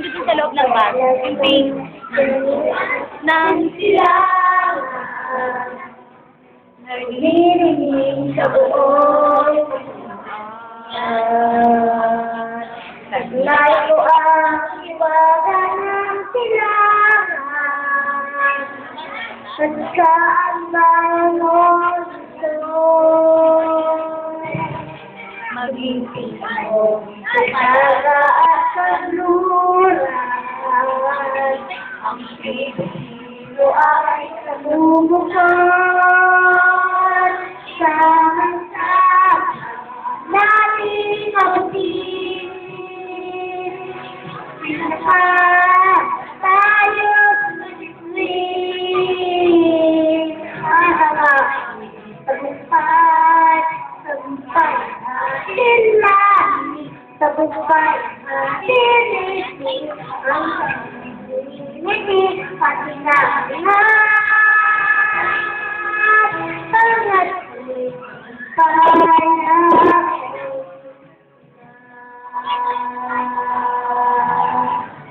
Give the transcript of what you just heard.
nandun sa loob ng bag. Yung pink. Nang sila naririnig sa buong layo ang iwaga ng silangan at saan bangon maging ikaw sa daga at kanluran ang silo ay namumukan sa nating kabutin pinaka tayo sumisiling tagumpay tagumpay natin lang tagumpay natin ang hindi pati na lahat pangat pangalan